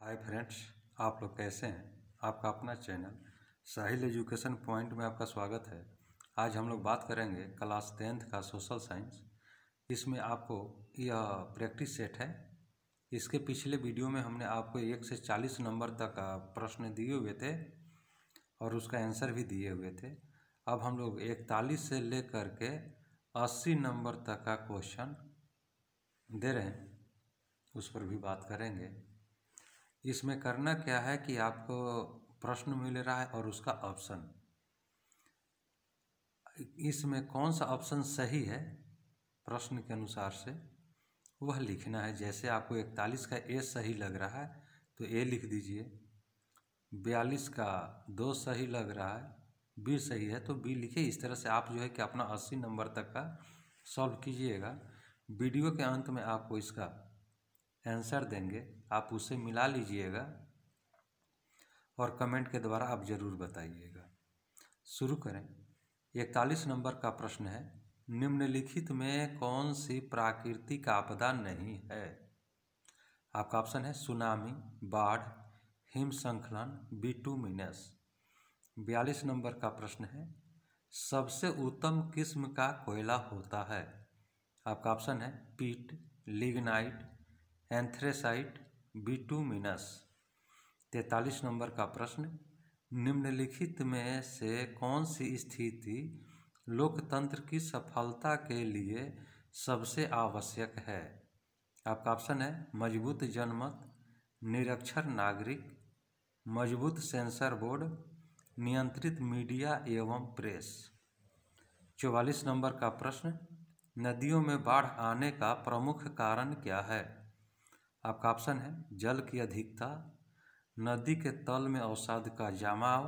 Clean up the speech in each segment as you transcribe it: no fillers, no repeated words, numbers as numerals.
Hi friends, आप लोग कैसे हैं। आपका अपना चैनल साहिल एजुकेशन पॉइंट में आपका स्वागत है। आज हम लोग बात करेंगे क्लास 10th का सोशल साइंस। इसमें आपको यह प्रैक्टिस सेट है। इसके पिछले वीडियो में हमने आपको 1 से 40 नंबर तक प्रश्न दिए हुए थे और उसका आंसर भी दिए हुए थे। अब हम लोग 41 से लेकर के 80 नंबर तक का क्वेश्चन दे रहे हैं, उस पर भी बात करेंगे। इसमें करना क्या है कि आपको प्रश्न मिल रहा है और उसका ऑप्शन, इसमें कौन सा ऑप्शन सही है प्रश्न के अनुसार से वह लिखना है। जैसे आपको 41 का ए सही लग रहा है तो ए लिख दीजिए, 42 का 2 सही लग रहा है, बी सही है तो बी लिखिए। इस तरह से आप जो है कि अपना 80 नंबर तक का सॉल्व कीजिएगा। वीडियो के अंत में आपको इसका आंसर देंगे, आप उसे मिला लीजिएगा और कमेंट के द्वारा आप ज़रूर बताइएगा। शुरू करें। 41 नंबर का प्रश्न है, निम्नलिखित में कौन सी प्राकृतिक आपदा नहीं है। आपका ऑप्शन है सुनामी, बाढ़, हिमस्खलन, बिटुमिनस। 42 नंबर का प्रश्न है, सबसे उत्तम किस्म का कोयला होता है। आपका ऑप्शन है पीट, लिग्नाइट, एंथ्रेसाइट, बिटुमिनस। 43 नंबर का प्रश्न, निम्नलिखित में से कौन सी स्थिति लोकतंत्र की सफलता के लिए सबसे आवश्यक है। आपका ऑप्शन है मजबूत जनमत, निरक्षर नागरिक, मजबूत सेंसर बोर्ड, नियंत्रित मीडिया एवं प्रेस। 44 नंबर का प्रश्न, नदियों में बाढ़ आने का प्रमुख कारण क्या है। आपका ऑप्शन है जल की अधिकता, नदी के तल में अवसाद का जमाव,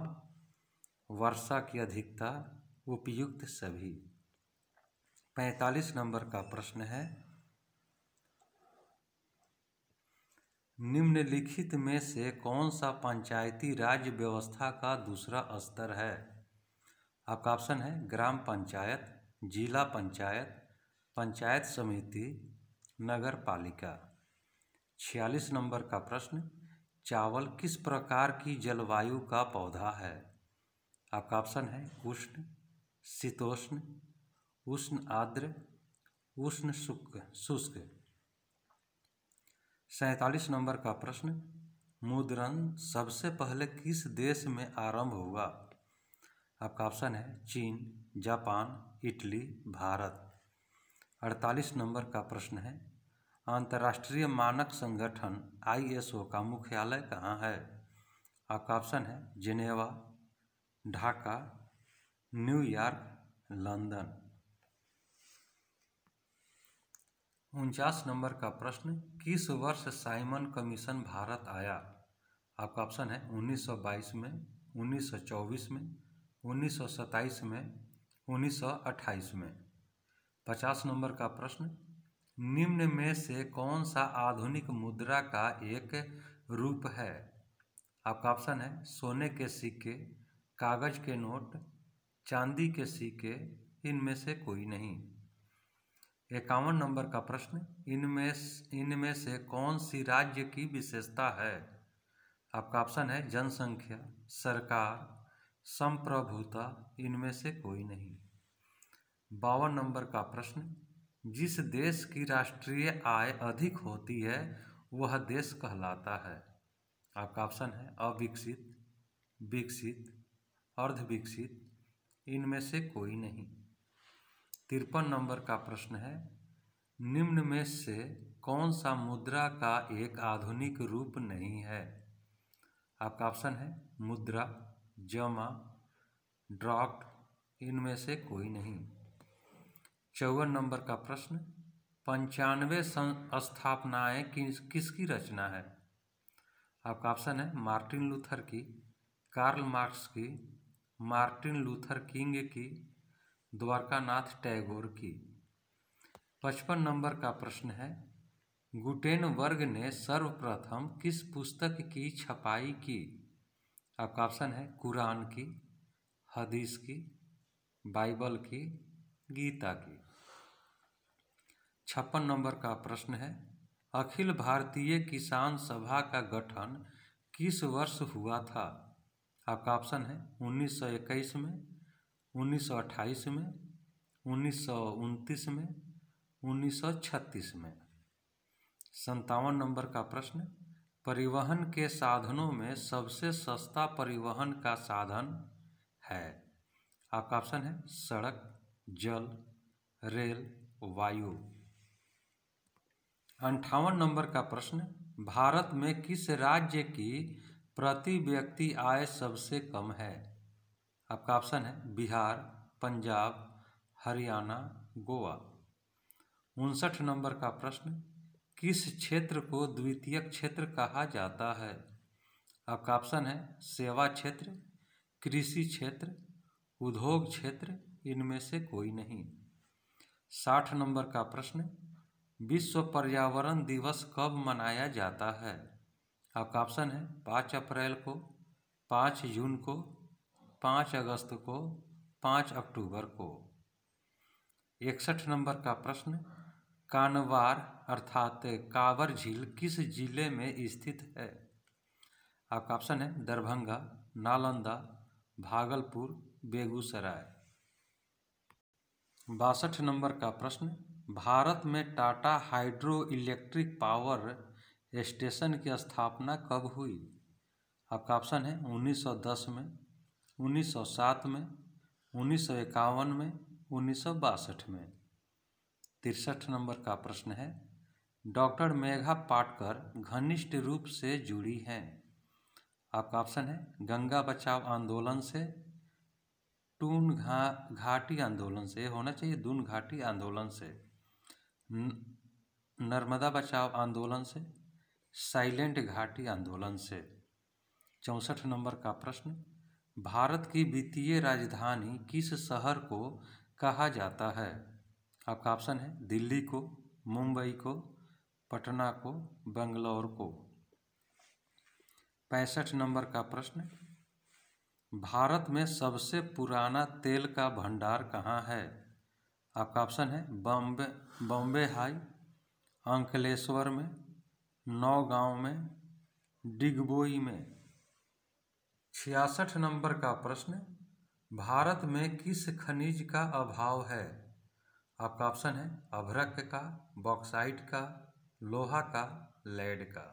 वर्षा की अधिकता, उपयुक्त सभी। 45 नंबर का प्रश्न है, निम्नलिखित में से कौन सा पंचायती राज व्यवस्था का दूसरा स्तर है। आपका ऑप्शन है ग्राम पंचायत, जिला पंचायत, पंचायत समिति, नगर पालिका। 46 नंबर का प्रश्न, चावल किस प्रकार की जलवायु का पौधा है। आपका ऑप्शन है उष्ण, शीतोष्ण, उष्ण आर्द्र, उष्ण शुष्क। 47 नंबर का प्रश्न, मुद्रण सबसे पहले किस देश में आरंभ हुआ। आपका ऑप्शन है चीन, जापान, इटली, भारत। 48 नंबर का प्रश्न है, अंतर्राष्ट्रीय मानक संगठन ISO का मुख्यालय कहाँ है। आपका ऑप्शन है Geneva, Dhaka, New York, London. 49 number का प्रश्न, किस वर्ष साइमन कमीशन भारत आया। आपका ऑप्शन है 1922 में, 1924 में, 1927 में, 1928 में। 50 नंबर का प्रश्न, निम्न में से कौन सा आधुनिक मुद्रा का एक रूप है। आपका ऑप्शन है सोने के सिक्के, कागज के नोट, चांदी के सिक्के, इनमें से कोई नहीं। 51 नंबर का प्रश्न, इनमें से कौन सी राज्य की विशेषता है। आपका ऑप्शन है जनसंख्या, सरकार, संप्रभुता, इनमें से कोई नहीं। 52 नंबर का प्रश्न, जिस देश की राष्ट्रीय आय अधिक होती है वह देश कहलाता है। आपका ऑप्शन है अविकसित, विकसित, अर्धविकसित, इनमें से कोई नहीं। 53 नंबर का प्रश्न है, निम्न में से कौन सा मुद्रा का एक आधुनिक रूप नहीं है। आपका ऑप्शन है मुद्रा, जमा, ड्राफ्ट, इनमें से कोई नहीं। 54 नंबर का प्रश्न, 95 स्थापनाएं किसकी रचना है। आपका ऑप्शन है मार्टिन लूथर की, कार्ल मार्क्स की, मार्टिन लूथर किंग की, द्वारकानाथ टैगोर की। 55 नंबर का प्रश्न है, गुटेनबर्ग ने सर्वप्रथम किस पुस्तक की छपाई की। आपका ऑप्शन है कुरान की, हदीस की, बाइबल की, गीता की। 56 नंबर का प्रश्न है, अखिल भारतीय किसान सभा का गठन किस वर्ष हुआ था? आपका ऑप्शन है 1921 में, 1928 में, 1929 में, 1936 में। 57 नंबर का प्रश्न, परिवहन के साधनों में सबसे सस्ता परिवहन का साधन है? आपका ऑप्शन है सड़क, जल, रेल, वायु। 58 नंबर का प्रश्न, भारत में किस राज्य की प्रति व्यक्ति आय सबसे कम है? आपका ऑप्शन है बिहार, पंजाब, हरियाणा, गोवा। 59 नंबर का प्रश्न, किस क्षेत्र को द्वितीयक क्षेत्र कहा जाता है? आपका ऑप्शन है सेवा क्षेत्र, कृषि क्षेत्र, उद्योग क्षेत्र, इनमें से कोई नहीं। 60 नंबर का प्रश्न, विश्व पर्यावरण दिवस कब मनाया जाता है? आपका ऑप्शन है 5 अप्रैल को, 5 जून को, 5 अगस्त को, 5 अक्टूबर को। 61 नंबर का प्रश्न, कानवार अर्थात कांवर झील किस जिले में स्थित है? आपका ऑप्शन है दरभंगा, नालंदा, भागलपुर, बेगूसराय। 62 नंबर का प्रश्न, भारत में Tata hydro electric power station की स्थापना कब हुई? आपका ऑप्शन है 1910 में, 1907 में, 1951 में, 1962 में। 63 नंबर का प्रश्न है, डॉक्टर मेघा पाटकर घनिष्ठ रूप से जुड़ी हैं? आपका ऑप्शन है गंगा बचाओ आंदोलन से, टून घाटी आंदोलन से, होना चाहिए दून घाटी आंदोलन से, नर्मदा बचाओ आंदोलन से, साइलेंट घाटी आंदोलन से। 64 नंबर का प्रश्न, भारत की वित्तीय राजधानी किस शहर को कहा जाता है? आपका ऑप्शन है दिल्ली को, मुंबई को, पटना को, बेंगलोर को। 65 नंबर का प्रश्न, भारत में सबसे पुराना तेल का भंडार कहाँ है? आपका ऑप्शन है बॉम्बे हाई, अंकलेश्वर में, नौगांव में, डिगबोई में। 66 नंबर का प्रश्न, भारत में किस खनिज का अभाव है? आपका ऑप्शन है अभ्रक का, बॉक्साइट का, लोहा का, लेड का।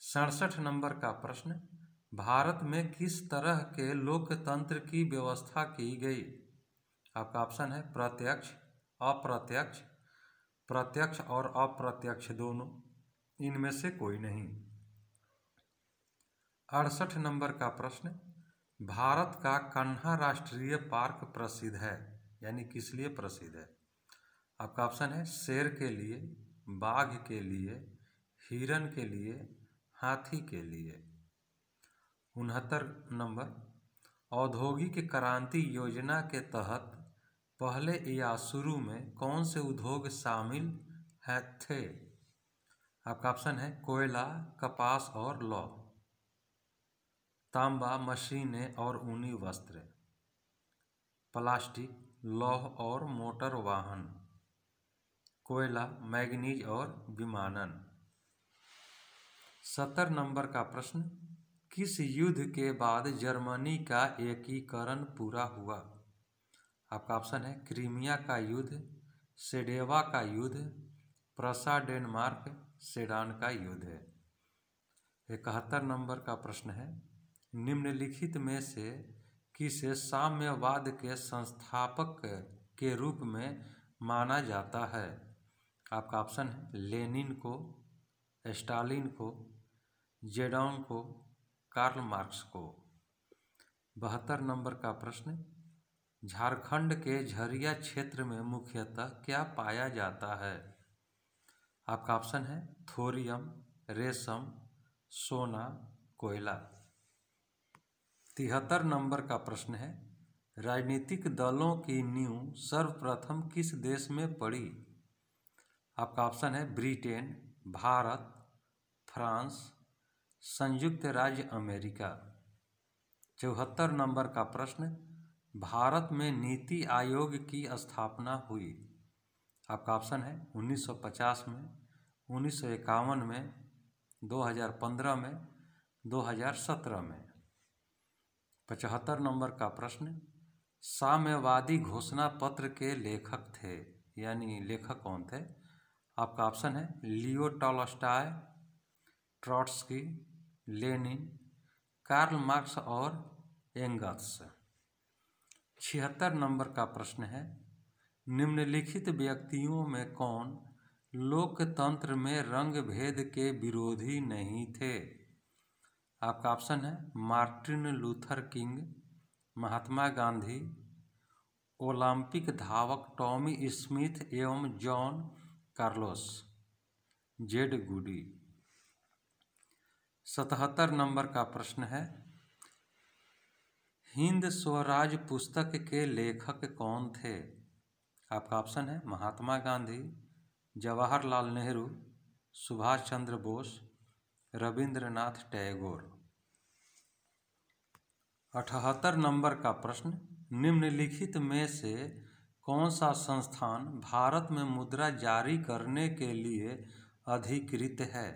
67 नंबर का प्रश्न, भारत में किस तरह के लोकतंत्र की व्यवस्था की गई? आपका ऑप्शन है प्रत्यक्ष, अप्रत्यक्ष, प्रत्यक्ष और अप्रत्यक्ष दोनों, इनमें से कोई नहीं। 68 नंबर का प्रश्न, भारत का कन्हा राष्ट्रीय पार्क प्रसिद्ध है, यानी किस लिए प्रसिद्ध है? आपका ऑप्शन है शेर के लिए, बाघ के लिए, हिरन के लिए, हाथी के लिए। 69 नंबर, औद्योगिक क्रांति योजना के तहत पहले या शुरू में कौन से उद्योग शामिल थे? आपका ऑप्शन है कोयला, कपास और लौह, तांबा, मशीनें और ऊनी वस्त्र, प्लास्टिक, लौह और मोटर वाहन, कोयला, मैग्नीज और विमानन। 70 नंबर का प्रश्न, किस युद्ध के बाद जर्मनी का एकीकरण पूरा हुआ? आपका ऑप्शन है क्रीमिया का युद्ध, सेडेवा का युद्ध, प्रसा डेनमार्क, सेडान का युद्ध है। 71 नंबर का प्रश्न है, निम्नलिखित में से किसे साम्यवाद के संस्थापक के रूप में माना जाता है? आपका ऑप्शन है लेनिन को, स्टालिन को, जेडॉन को, कार्ल मार्क्स को। 72 नंबर का प्रश्न, झारखंड के झरिया क्षेत्र में मुख्यतः क्या पाया जाता है? आपका ऑप्शन है थोरियम, रेशम, सोना, कोयला। 73 नंबर का प्रश्न है, राजनीतिक दलों की नींव सर्वप्रथम किस देश में पड़ी? आपका ऑप्शन है ब्रिटेन, भारत, फ्रांस, संयुक्त राज्य अमेरिका। 74 नंबर का प्रश्न, भारत में नीति आयोग की स्थापना हुई? आपका ऑप्शन है 1950 में, 1951 में, 2015 में, 2017 में। 75 नंबर का प्रश्न, साम्यवादी घोषणा पत्र के लेखक थे, यानी लेखक कौन थे? आपका ऑप्शन है Leo Tolstoy, Trotsky, Lenin, Karl Marx और एंगल्स। 76 नंबर का प्रश्न है, निम्नलिखित व्यक्तियों में कौन लोकतंत्र में रंग भेद के विरोधी नहीं थे? आपका ऑप्शन है Martin Luther king, Mahatma Gandhi, Olympic धावक टॉमी स्मिथ एवं जॉन कार्लोस, जेड गुडी। 77 नंबर का प्रश्न है, हिंद स्वराज पुस्तक के लेखक कौन थे? आपका ऑप्शन है महात्मा गांधी, जवाहरलाल नेहरू, सुभाष चंद्र बोस, रविंद्रनाथ टैगोर। 78 नंबर का प्रश्न, निम्नलिखित में से कौन सा संस्थान भारत में मुद्रा जारी करने के लिए अधिकृत है?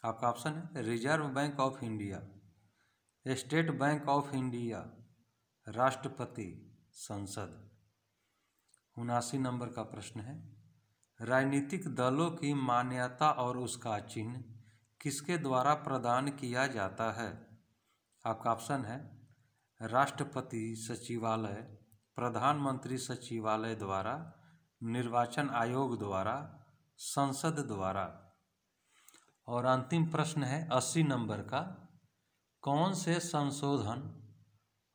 आपका ऑप्शन है reserve bank of India, state bank of India, राष्ट्रपति, संसद। 79 नंबर का प्रश्न है, राजनीतिक दलों की मान्यता और उसका चिन्ह किसके द्वारा प्रदान किया जाता है? आपका ऑप्शन है राष्ट्रपति सचिवालय, प्रधानमंत्री सचिवालय द्वारा, निर्वाचन आयोग द्वारा, संसद द्वारा। और अंतिम प्रश्न है 80 नंबर का, कौन से संशोधन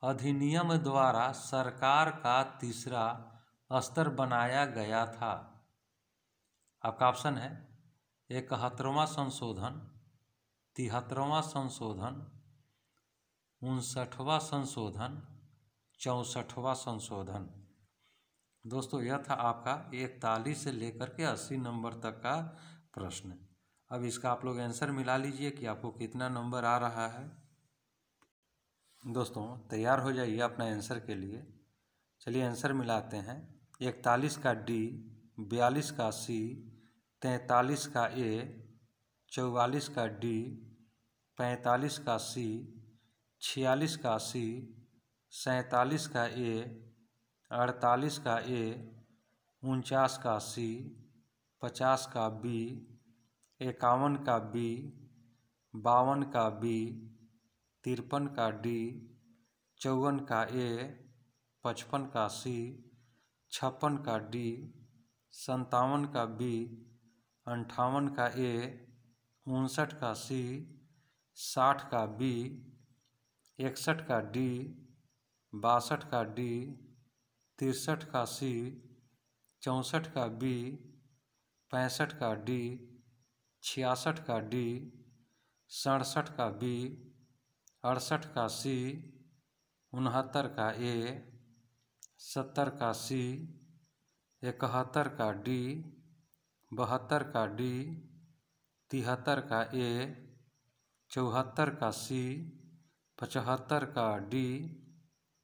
अधिनियम द्वारा सरकार का तीसरा स्तर बनाया गया था? आपका ऑप्शन है 71वां संशोधन, 73वां संशोधन, 59वां संशोधन, 64वां संशोधन। दोस्तों यह था आपका 41 से लेकर के 80 नंबर तक का प्रश्न। अब इसका आप लोग आंसर मिला लीजिए कि आपको कितना नंबर आ रहा है। दोस्तों तैयार हो जाइए अपना आंसर के लिए। चलिए आंसर मिलाते हैं। 41 का डी, 42 का सी, 43 का ए, 44 का डी, 45 का सी, 46 का सी, 47 का ए, 48 का ए, 49 का सी, 50 का बी, 51 का बी, 52 का बी, 53 का डी, 54 का ए, 55 का सी, 56 का डी, 57 का बी, 58 का ए, 59 का सी, 60 का बी, 61 का डी, 62 का डी, 63 का सी, 64 का बी, 65 का डी, 66 का डी, 67 का बी, 68 का सी, 69 का ए, 70 का सी, 71 का डी, 72 का डी, 73 का ए, 74 का सी, 75 का डी,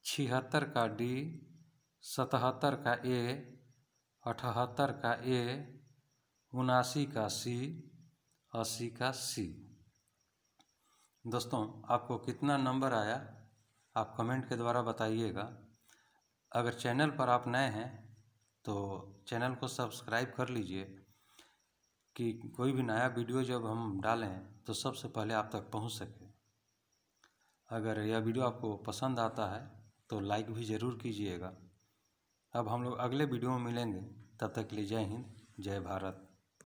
76 का डी, 77 का ए, 78 का ए, 79 का सी, 80 का सी। दोस्तों आपको कितना नंबर आया आप कमेंट के द्वारा बताइएगा। अगर चैनल पर आप नए हैं तो चैनल को सब्सक्राइब कर लीजिए कि कोई भी नया वीडियो जब हम डालें तो सबसे पहले आप तक पहुंच सके। अगर यह वीडियो आपको पसंद आता है तो लाइक भी ज़रूर कीजिएगा। अब हम लोग अगले वीडियो में मिलेंगे, तब तक के लिए जय हिंद, जय भारत।